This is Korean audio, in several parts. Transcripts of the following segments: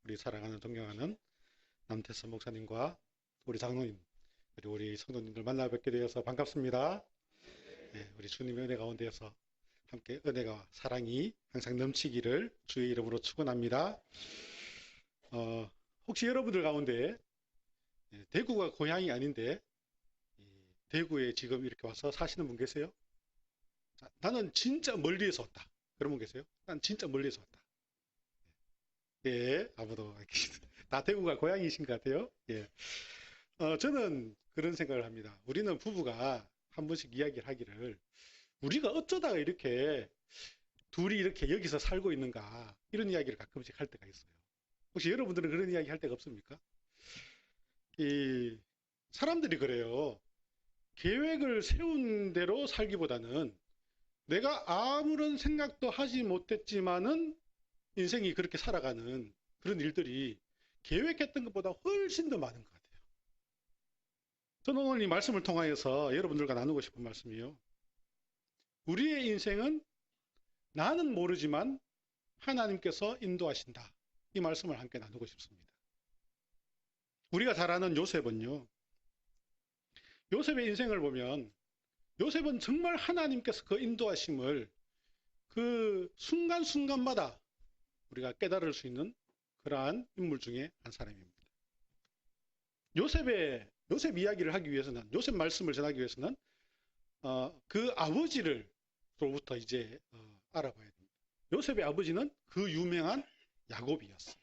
우리 사랑하는 존경하는 남태선 목사님과 우리 장로님 그리고 우리 성도님들 만나 뵙게 되어서 반갑습니다. 네, 우리 주님의 은혜 가운데에서 함께 은혜가 사랑이 항상 넘치기를 주의 이름으로 축원합니다. 혹시 여러분들 가운데 대구가 고향이 아닌데 대구에 지금 이렇게 와서 사시는 분 계세요? 자, 나는 진짜 멀리에서 왔다. 그런 분 계세요? 난 진짜 멀리에서 왔다. 예, 아무도 다 대구가 고향이신 것 같아요. 예. 저는 그런 생각을 합니다. 우리는 부부가 한 번씩 이야기를 하기를 우리가 어쩌다가 이렇게 둘이 이렇게 여기서 살고 있는가 이런 이야기를 가끔씩 할 때가 있어요. 혹시 여러분들은 그런 이야기 할 때가 없습니까? 이 사람들이 그래요. 계획을 세운 대로 살기보다는 내가 아무런 생각도 하지 못했지만은 인생이 그렇게 살아가는 그런 일들이 계획했던 것보다 훨씬 더 많은 것 같아요. 저는 오늘 이 말씀을 통하여서 여러분들과 나누고 싶은 말씀이요. 우리의 인생은 나는 모르지만 하나님께서 인도하신다. 이 말씀을 함께 나누고 싶습니다. 우리가 잘 아는 요셉은요. 요셉의 인생을 보면 요셉은 정말 하나님께서 그 인도하심을 그 순간순간마다 우리가 깨달을 수 있는 그러한 인물 중에 한 사람입니다. 요셉 이야기를 하기 위해서는, 요셉 말씀을 전하기 위해서는 그 아버지로부터 이제 알아봐야 됩니다. 요셉의 아버지는 그 유명한 야곱이었어요.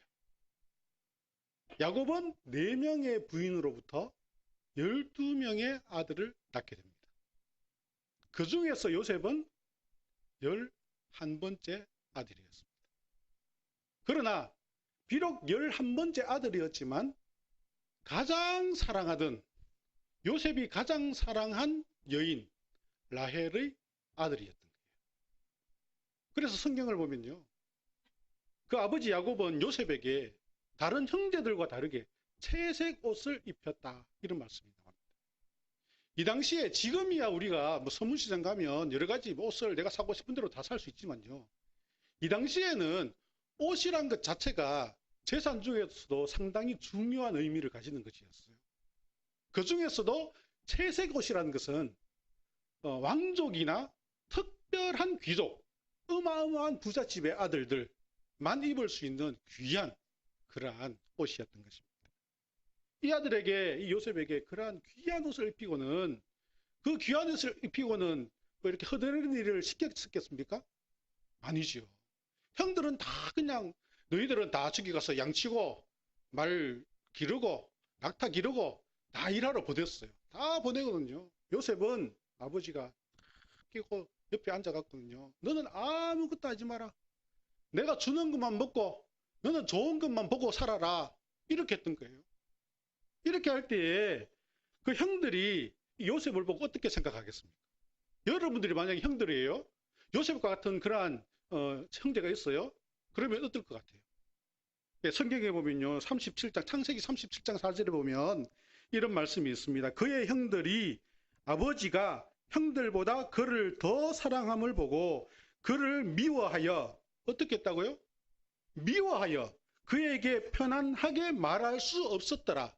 야곱은 4명의 부인으로부터 12명의 아들을 낳게 됩니다. 그 중에서 요셉은 11번째 아들이었습니다. 그러나 비록 11번째 아들이었지만 가장 사랑하던 요셉이 가장 사랑한 여인 라헬의 아들이었던 거예요. 그래서 성경을 보면요. 그 아버지 야곱은 요셉에게 다른 형제들과 다르게 채색 옷을 입혔다. 이런 말씀이 나옵니다. 이 당시에 지금이야 우리가 뭐 서문시장 가면 여러 가지 옷을 내가 사고 싶은 대로 다 살 수 있지만요. 이 당시에는 옷이란 것 자체가 재산 중에서도 상당히 중요한 의미를 가지는 것이었어요. 그 중에서도 채색 옷이라는 것은 왕족이나 특별한 귀족, 어마어마한 부잣집의 아들들만 입을 수 있는 귀한 그러한 옷이었던 것입니다. 이 아들에게, 이 요셉에게 그러한 귀한 옷을 입히고는 그 귀한 옷을 입히고는 뭐 이렇게 허드렛 일을 시켰겠습니까? 아니지요. 형들은 다 그냥 너희들은 다 저기 가서 양치고 말 기르고 낙타 기르고 다 일하러 보냈어요. 다 보내거든요. 요셉은 아버지가 끼고 옆에 앉아갔거든요. 너는 아무것도 하지 마라. 내가 주는 것만 먹고 너는 좋은 것만 보고 살아라. 이렇게 했던 거예요. 이렇게 할 때에 그 형들이 요셉을 보고 어떻게 생각하겠습니까? 여러분들이 만약에 형들이에요. 요셉과 같은 그러한 형제가 있어요. 그러면 어떨 것 같아요? 예, 성경에 보면요. 37장, 창세기 37장 4절에 보면 이런 말씀이 있습니다. 그의 형들이 아버지가 형들보다 그를 더 사랑함을 보고 그를 미워하여 어떻게 했다고요? 미워하여 그에게 편안하게 말할 수 없었더라.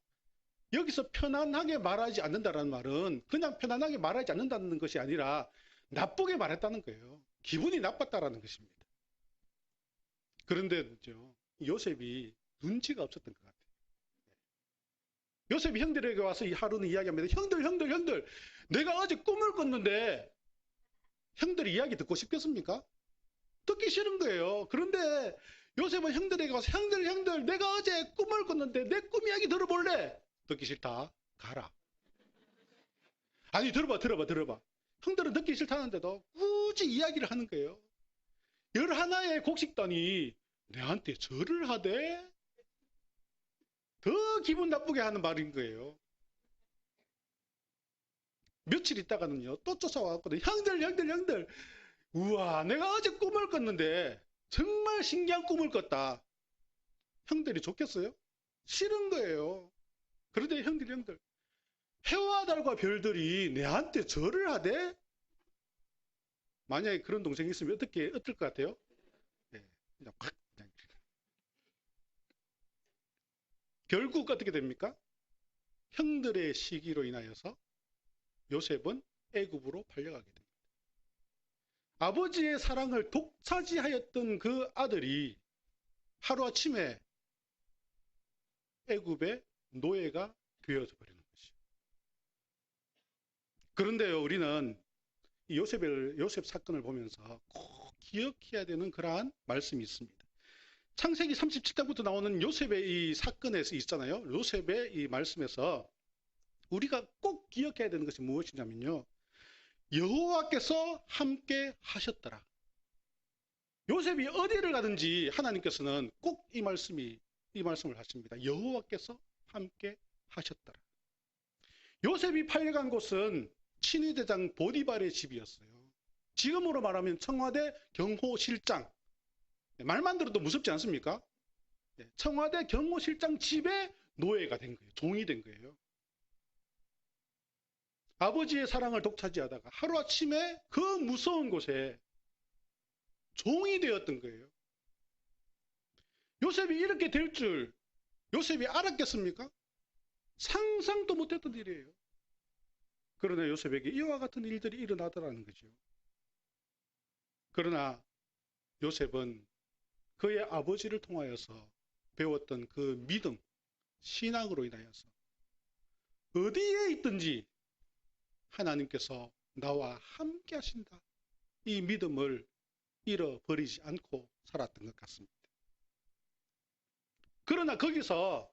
여기서 편안하게 말하지 않는다라는 말은 그냥 편안하게 말하지 않는다는 것이 아니라 나쁘게 말했다는 거예요. 기분이 나빴다라는 것입니다. 그런데 요셉이 눈치가 없었던 것 같아요. 요셉이 형들에게 와서 이 하루는 이야기합니다. 형들, 내가 어제 꿈을 꿨는데 형들이 이야기 듣고 싶겠습니까? 듣기 싫은 거예요. 그런데 요셉은 형들에게 와서 형들, 내가 어제 꿈을 꿨는데 내 꿈 이야기 들어볼래? 듣기 싫다. 가라. 아니, 들어봐. 형들은 듣기 싫다는데도 굳이 이야기를 하는 거예요. 11의 곡식단이 내한테 절을 하되 더 기분 나쁘게 하는 말인 거예요. 며칠 있다가는요, 또 쫓아와왔거든요. 형들. 우와, 내가 어제 꿈을 꿨는데 정말 신기한 꿈을 꿨다. 형들이 좋겠어요? 싫은 거예요. 그런데 형들. 해와 달과 별들이 내한테 절을 하되 만약에 그런 동생이 있으면 어떨 것 같아요? 네, 그냥 확 그냥. 결국 어떻게 됩니까? 형들의 시기로 인하여서 요셉은 애굽으로 팔려가게 됩니다. 아버지의 사랑을 독차지하였던 그 아들이 하루아침에 애굽의 노예가 되어져 버리는 것이죠. 그런데요, 우리는 요셉 사건을 보면서 꼭 기억해야 되는 그러한 말씀이 있습니다. 창세기 37장부터 나오는 요셉의 이 사건에서 있잖아요. 요셉의 이 말씀에서 우리가 꼭 기억해야 되는 것이 무엇이냐면요. 여호와께서 함께 하셨더라. 요셉이 어디를 가든지 하나님께서는 꼭 이 말씀을 하십니다. 여호와께서 함께 하셨더라. 요셉이 팔려간 곳은 친위대장 보디발의 집이었어요. 지금으로 말하면 청와대 경호실장. 말만 들어도 무섭지 않습니까? 청와대 경호실장 집에 노예가 된 거예요. 종이 된 거예요. 아버지의 사랑을 독차지하다가 하루아침에 그 무서운 곳에 종이 되었던 거예요. 요셉이 이렇게 될 줄 요셉이 알았겠습니까? 상상도 못했던 일이에요. 그러나 요셉에게 이와 같은 일들이 일어나더라는 거죠. 그러나 요셉은 그의 아버지를 통하여서 배웠던 그 믿음, 신앙으로 인하여서 어디에 있든지 하나님께서 나와 함께 하신다. 이 믿음을 잃어버리지 않고 살았던 것 같습니다. 그러나 거기서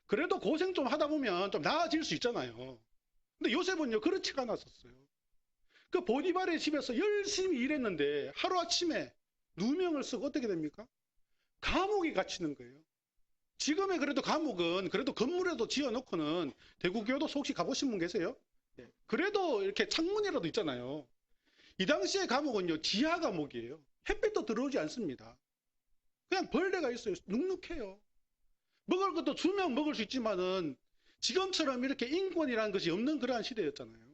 그래도 고생 좀 하다 보면 좀 나아질 수 있잖아요. 근데 요셉은요, 그렇지가 않았었어요. 그 보디발의 집에서 열심히 일했는데 하루아침에 누명을 쓰고 어떻게 됩니까? 감옥에 갇히는 거예요. 지금의 그래도 감옥은 그래도 건물에도 지어놓고는 대구교도 혹시 가보신 분 계세요? 그래도 이렇게 창문이라도 있잖아요. 이 당시의 감옥은요, 지하 감옥이에요. 햇빛도 들어오지 않습니다. 그냥 벌레가 있어요. 눅눅해요. 먹을 것도 주면 먹을 수 있지만은 지금처럼 이렇게 인권이라는 것이 없는 그러한 시대였잖아요.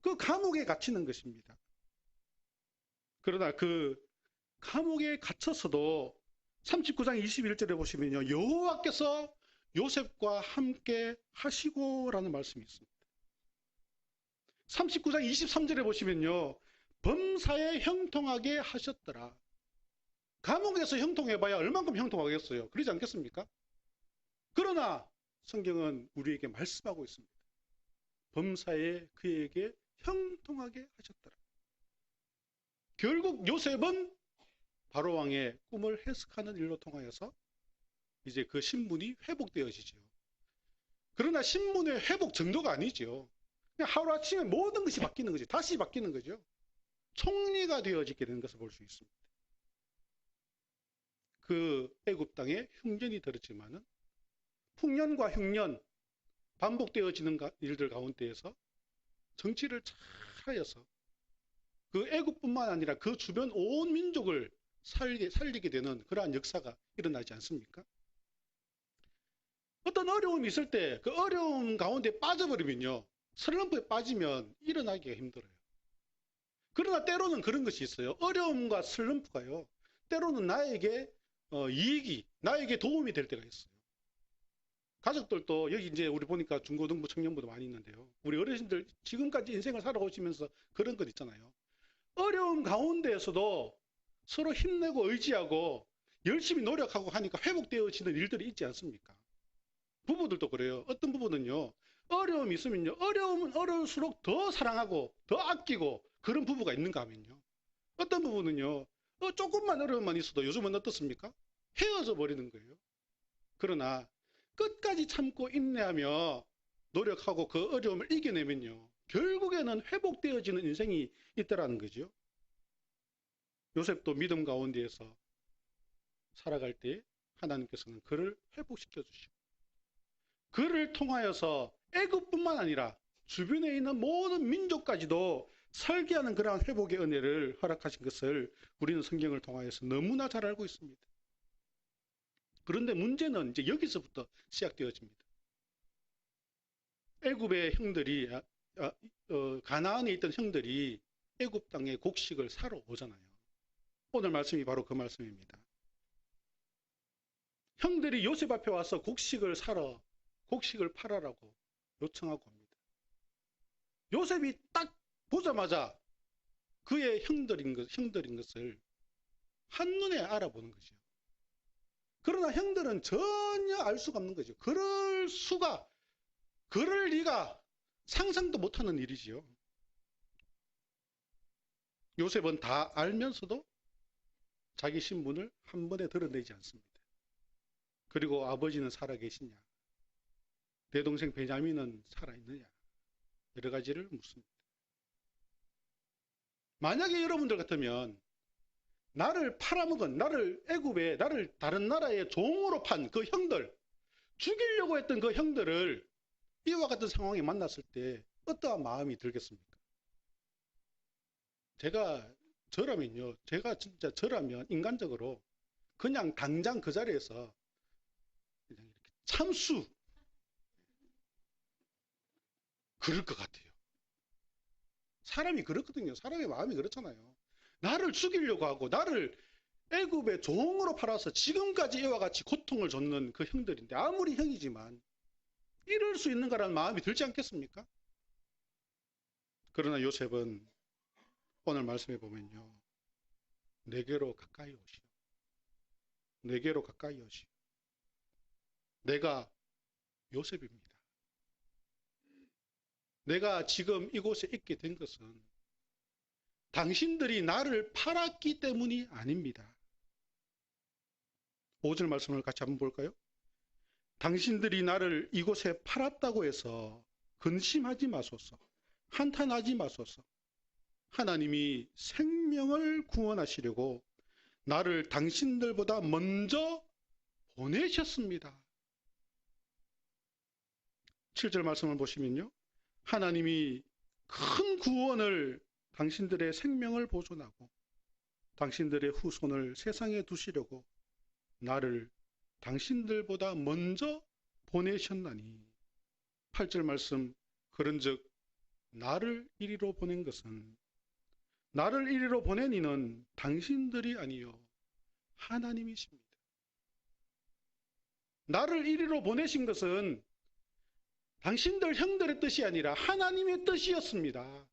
그 감옥에 갇히는 것입니다. 그러나 그 감옥에 갇혀서도 39장 21절에 보시면요, 여호와께서 요셉과 함께 하시고라는 말씀이 있습니다. 39장 23절에 보시면요, 범사에 형통하게 하셨더라. 감옥에서 형통해봐야 얼만큼 형통하겠어요? 그러지 않겠습니까? 그러나 성경은 우리에게 말씀하고 있습니다. 범사에 그에게 형통하게 하셨더라. 결국 요셉은 바로왕의 꿈을 해석하는 일로 통하여서 이제 그 신분이 회복되어지죠. 그러나 신분의 회복 정도가 아니죠. 그냥 하루아침에 모든 것이 바뀌는 거죠. 다시 바뀌는 거죠. 총리가 되어지게 되는 것을 볼 수 있습니다. 그 애굽 땅에 흉년이 들었지만은 풍년과 흉년 반복되어지는 일들 가운데에서 정치를 잘 하여서 그 애굽뿐만 아니라 그 주변 온 민족을 살리게 되는 그러한 역사가 일어나지 않습니까? 어떤 어려움이 있을 때 그 어려움 가운데 빠져버리면요, 슬럼프에 빠지면 일어나기가 힘들어요. 그러나 때로는 그런 것이 있어요. 어려움과 슬럼프가요, 때로는 나에게 이익이, 나에게 도움이 될 때가 있어요. 가족들도 여기 이제 우리 보니까 중고등부 청년부도 많이 있는데요. 우리 어르신들 지금까지 인생을 살아오시면서 그런 것 있잖아요. 어려움 가운데에서도 서로 힘내고 의지하고 열심히 노력하고 하니까 회복되어지는 일들이 있지 않습니까? 부부들도 그래요. 어떤 부부는요, 어려움이 있으면요, 어려움은 어려울수록 더 사랑하고 더 아끼고 그런 부부가 있는가 하면요, 어떤 부부는요, 조금만 어려움만 있어도 요즘은 어떻습니까? 헤어져 버리는 거예요. 그러나 끝까지 참고 인내하며 노력하고 그 어려움을 이겨내면요, 결국에는 회복되어지는 인생이 있다라는 거죠. 요셉도 믿음 가운데에서 살아갈 때 하나님께서는 그를 회복시켜 주시고 그를 통하여서 애굽뿐만 아니라 주변에 있는 모든 민족까지도 설계하는 그러한 회복의 은혜를 허락하신 것을 우리는 성경을 통하여서 너무나 잘 알고 있습니다. 그런데 문제는 이제 여기서부터 시작되어집니다. 애굽의 형들이 가나안에 있던 형들이 애굽 땅에 곡식을 사러 오잖아요. 오늘 말씀이 바로 그 말씀입니다. 형들이 요셉 앞에 와서 곡식을 사러, 곡식을 팔아라고 요청하고 합니다. 요셉이 딱 보자마자 그의 형들인 것을 한눈에 알아보는 거죠. 그러나 형들은 전혀 알 수가 없는 거죠. 그럴 리가 상상도 못하는 일이지요. 요셉은 다 알면서도 자기 신분을 한 번에 드러내지 않습니다. 그리고 아버지는 살아계시냐? 내 동생 베냐민은 살아있느냐? 여러 가지를 묻습니다. 만약에 여러분들 같으면 나를 팔아먹은, 나를 애굽에, 나를 다른 나라의 종으로 판 그 형들, 죽이려고 했던 그 형들을 이와 같은 상황에 만났을 때 어떠한 마음이 들겠습니까? 제가 진짜 저라면 인간적으로 그냥 당장 그 자리에서 그냥 이렇게 참수 그럴 것 같아요. 사람이 그렇거든요. 사람의 마음이 그렇잖아요. 나를 죽이려고 하고 나를 애굽의 종으로 팔아서 지금까지 이와 같이 고통을 줬는 그 형들인데 아무리 형이지만 이럴 수 있는가라는 마음이 들지 않겠습니까? 그러나 요셉은 오늘 말씀해 보면요. 내게로 가까이 오시오. 내게로 가까이 오시오. 내가 요셉입니다. 내가 지금 이곳에 있게 된 것은 당신들이 나를 팔았기 때문이 아닙니다. 5절 말씀을 같이 한번 볼까요? 당신들이 나를 이곳에 팔았다고 해서 근심하지 마소서. 한탄하지 마소서. 하나님이 생명을 구원하시려고 나를 당신들보다 먼저 보내셨습니다. 7절 말씀을 보시면요. 하나님이 큰 구원을 당신들의 생명을 보존하고 당신들의 후손을 세상에 두시려고 나를 당신들보다 먼저 보내셨나니 8절 말씀 그런즉 나를 이리로 보낸 것은 나를 이리로 보낸 이는 당신들이 아니요 하나님이십니다. 나를 이리로 보내신 것은 당신들 형들의 뜻이 아니라 하나님의 뜻이었습니다.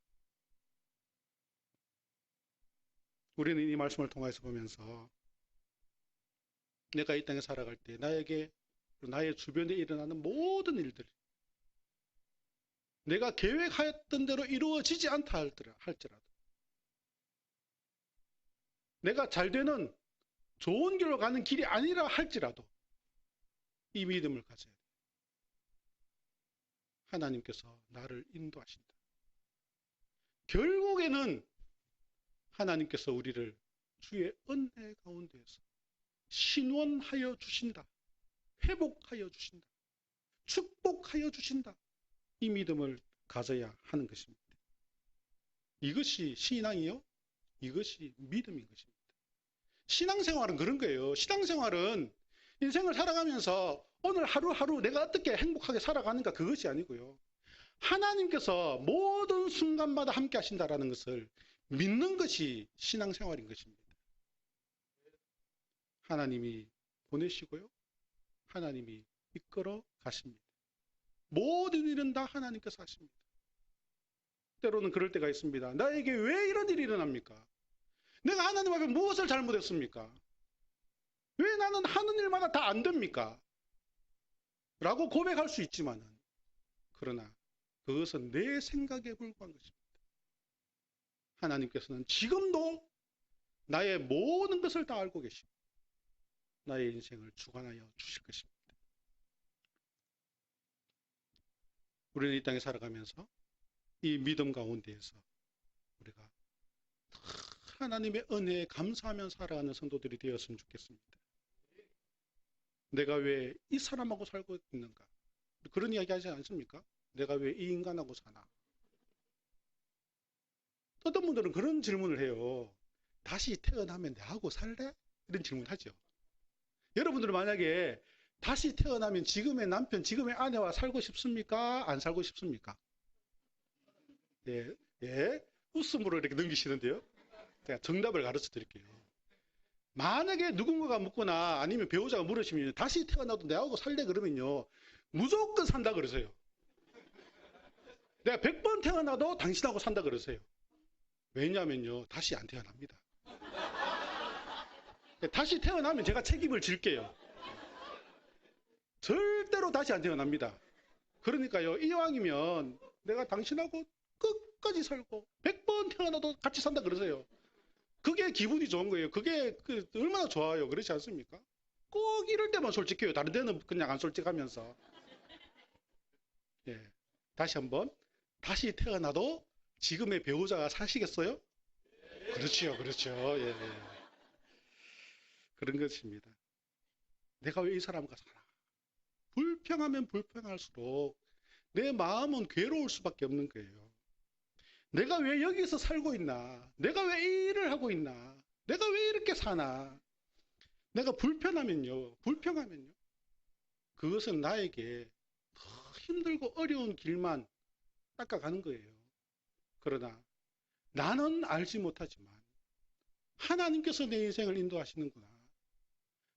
우리는 이 말씀을 통해서 보면서 내가 이 땅에 살아갈 때 나에게 나의 주변에 일어나는 모든 일들 내가 계획하였던 대로 이루어지지 않다 할지라도 내가 잘 되는 좋은 길로 가는 길이 아니라 할지라도 이 믿음을 가져야 돼요. 하나님께서 나를 인도하신다. 결국에는 하나님께서 우리를 주의 은혜 가운데에서 신원하여 주신다. 회복하여 주신다. 축복하여 주신다. 이 믿음을 가져야 하는 것입니다. 이것이 신앙이요. 이것이 믿음인 것입니다. 신앙생활은 그런 거예요. 신앙생활은 인생을 살아가면서 오늘 하루하루 내가 어떻게 행복하게 살아가는가 그것이 아니고요. 하나님께서 모든 순간마다 함께 하신다라는 것을 믿는 것이 신앙생활인 것입니다. 하나님이 보내시고요. 하나님이 이끌어 가십니다. 모든 일은 다 하나님께서 하십니다. 때로는 그럴 때가 있습니다. 나에게 왜 이런 일이 일어납니까? 내가 하나님 앞에 무엇을 잘못했습니까? 왜 나는 하는 일마다 다 안 됩니까? 라고 고백할 수 있지만은 그러나 그것은 내 생각에 불과한 것입니다. 하나님께서는 지금도 나의 모든 것을 다 알고 계시고 나의 인생을 주관하여 주실 것입니다. 우리는 이 땅에 살아가면서 이 믿음 가운데에서 우리가 하나님의 은혜에 감사하며 살아가는 성도들이 되었으면 좋겠습니다. 내가 왜 이 사람하고 살고 있는가? 그런 이야기 하지 않습니까? 내가 왜 이 인간하고 사나? 어떤 분들은 그런 질문을 해요. 다시 태어나면 나하고 살래? 이런 질문을 하죠. 여러분들은 만약에 다시 태어나면 지금의 남편, 지금의 아내와 살고 싶습니까? 안 살고 싶습니까? 예, 웃음으로 이렇게 넘기시는데요. 제가 정답을 가르쳐 드릴게요. 만약에 누군가가 묻거나 아니면 배우자가 물으시면 다시 태어나도 내하고 살래 그러면요. 무조건 산다 그러세요. 내가 100번 태어나도 당신하고 산다 그러세요. 왜냐면요. 다시 안 태어납니다. 다시 태어나면 제가 책임을 질게요. 절대로 다시 안 태어납니다. 그러니까요. 이왕이면 내가 당신하고 끝까지 살고 100번 태어나도 같이 산다 그러세요. 그게 기분이 좋은 거예요. 그게 얼마나 좋아요. 그렇지 않습니까? 꼭 이럴 때만 솔직해요. 다른 데는 그냥 안 솔직하면서. 예. 다시 한번. 다시 태어나도 지금의 배우자가 사시겠어요? 그렇지요. 그렇죠. 예, 예. 그런 것입니다. 내가 왜 이 사람과 살아? 불평하면 불평할수록 내 마음은 괴로울 수밖에 없는 거예요. 내가 왜 여기서 살고 있나? 내가 왜 이 일을 하고 있나? 내가 왜 이렇게 사나? 내가 불평하면요. 그것은 나에게 더 힘들고 어려운 길만 닦아가는 거예요. 그러나 나는 알지 못하지만 하나님께서 내 인생을 인도하시는구나.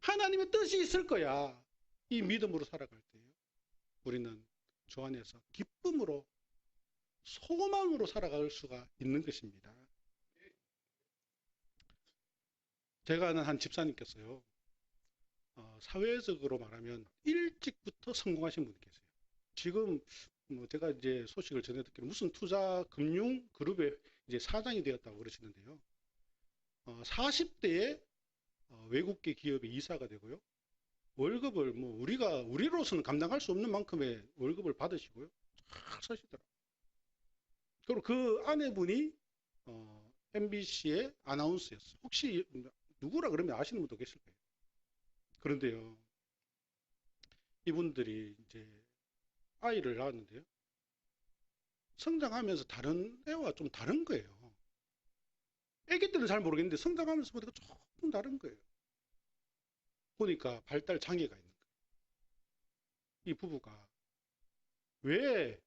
하나님의 뜻이 있을 거야. 이 믿음으로 살아갈 때요. 우리는 주 안에서 기쁨으로 소망으로 살아갈 수가 있는 것입니다. 제가 아는 한 집사님께서요. 사회적으로 말하면 일찍부터 성공하신 분이 계세요. 지금 제가 이제 소식을 전해 듣기로 무슨 투자 금융 그룹의 이제 사장이 되었다고 그러시는데요. 40대에 외국계 기업의 이사가 되고요. 월급을 우리로서는 감당할 수 없는 만큼의 월급을 받으시고요. 잘 사시더라고요. 그리고 그 아내분이 MBC의 아나운서였어요. 혹시 누구라 그러면 아시는 분도 계실 거예요. 그런데요, 이분들이 이제 아이를 낳았는데요. 성장하면서 다른 애와 좀 다른 거예요. 애기 때는 잘 모르겠는데 성장하면서 보니까 조금 다른 거예요. 보니까 발달 장애가 있는 거예요. 이 부부가 왜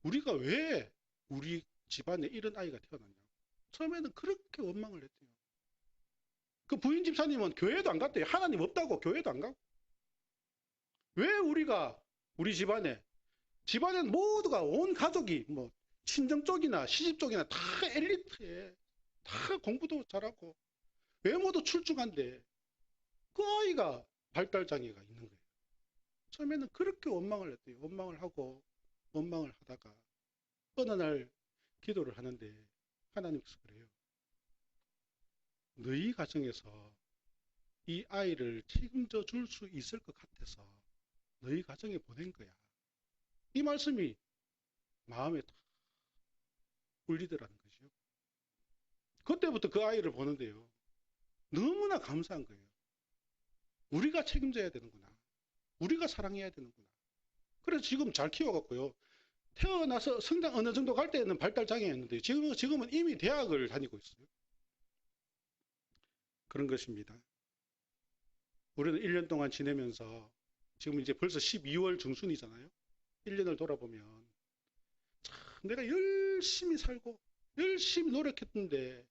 우리가 왜 우리 집안에 이런 아이가 태어났냐. 처음에는 그렇게 원망을 했대요. 그 부인 집사님은 교회도 안 갔대요. 하나님 없다고 교회도 안 가고. 왜 우리 집안엔 모두가 온 가족이 뭐 친정 쪽이나 시집 쪽이나 다 엘리트에 다 공부도 잘하고 외모도 출중한데 그 아이가 발달 장애가 있는 거예요. 처음에는 그렇게 원망을 했대요. 원망을 하다가 어느 날 기도를 하는데 하나님께서 그래요. 너희 가정에서 이 아이를 책임져 줄 수 있을 것 같아서 너희 가정에 보낸 거야. 이 말씀이 마음에 딱 울리더라는 거죠. 그때부터 그 아이를 보는데요. 너무나 감사한 거예요. 우리가 책임져야 되는구나. 우리가 사랑해야 되는구나. 그래서 지금 잘 키워갖고요. 태어나서 성장 어느 정도 갈 때는 발달 장애였는데 지금은 이미 대학을 다니고 있어요. 그런 것입니다. 우리는 1년 동안 지내면서 지금 이제 벌써 12월 중순이잖아요. 1년을 돌아보면 참 내가 열심히 살고 열심히 노력했는데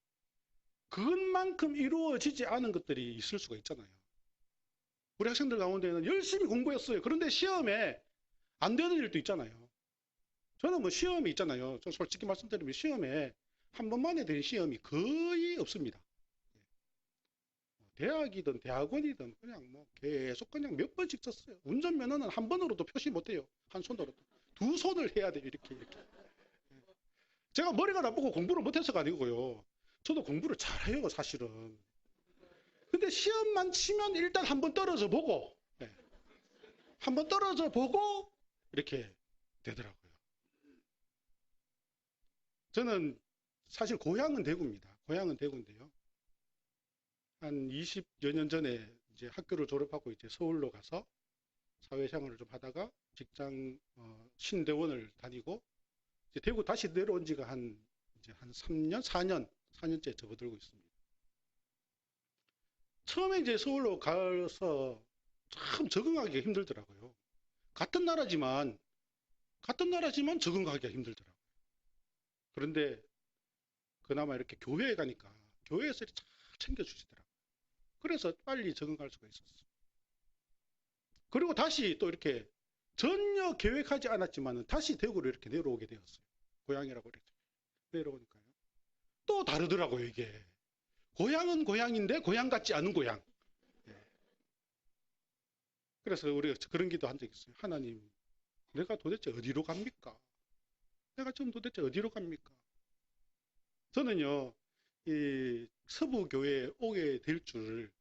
그것만큼 이루어지지 않은 것들이 있을 수가 있잖아요. 우리 학생들 가운데는 열심히 공부했어요. 그런데 시험에 안 되는 일도 있잖아요. 저는 뭐 시험이 있잖아요. 저 솔직히 말씀드리면 시험에 한 번만에 된 시험이 거의 없습니다. 대학이든 대학원이든 그냥 뭐 계속 그냥 몇 번씩 썼어요. 운전면허는 한 번으로도 표시 못해요. 한 손으로도. 두 손을 해야 돼요. 이렇게. 제가 머리가 나쁘고 공부를 못해서가 아니고요. 저도 공부를 잘해요. 사실은. 근데 시험만 치면 일단 한번 떨어져 보고 한번 떨어져 보고 이렇게 되더라고요. 저는 사실 고향은 대구입니다. 고향은 대구인데요. 한 20여 년 전에 이제 학교를 졸업하고 이제 서울로 가서 사회생활을 좀 하다가 직장 신대원을 다니고 이제 대구 다시 내려온 지가 이제 한 3년, 4년째 접어들고 있습니다. 처음에 이제 서울로 가서 참 적응하기가 힘들더라고요. 같은 나라지만 적응하기가 힘들더라고요. 그런데 그나마 이렇게 교회에 가니까 교회에서 잘 챙겨주시더라고요. 그래서 빨리 적응할 수가 있었어. 그리고 다시 또 이렇게 전혀 계획하지 않았지만 다시 대구로 이렇게 내려오게 되었어요. 고향이라고 그랬죠. 내려오니까요. 또 다르더라고요, 이게. 고향은 고향인데 고향 같지 않은 고향. 예. 그래서 우리가 그런 기도 한 적이 있어요. 하나님, 내가 도대체 어디로 갑니까? 내가 지금 도대체 어디로 갑니까? 저는요, 이 서부교회에 오게 될 줄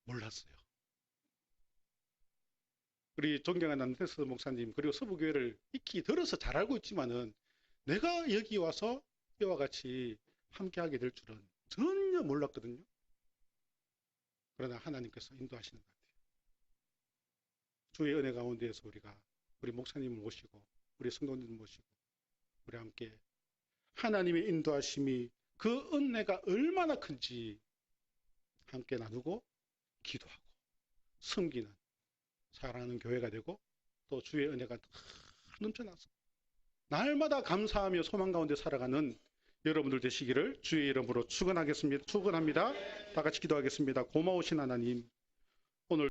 몰랐어요. 우리 존경하는 안데스 목사님, 그리고 서부교회를 익히 들어서 잘 알고 있지만은 내가 여기 와서 이와 같이 함께하게 될 줄은 전혀 몰랐거든요. 그러나 하나님께서 인도하시는 것 같아요. 주의 은혜 가운데에서 우리가 우리 목사님을 모시고 우리 성도님을 모시고 우리 함께 하나님의 인도하심이 그 은혜가 얼마나 큰지 함께 나누고 기도하고 섬기는 사랑하는 교회가 되고 또 주의 은혜가 넘쳐나서 날마다 감사하며 소망 가운데 살아가는 여러분들 되시기를 주의 이름으로 축원합니다. 다 같이 기도하겠습니다. 고마우신 하나님,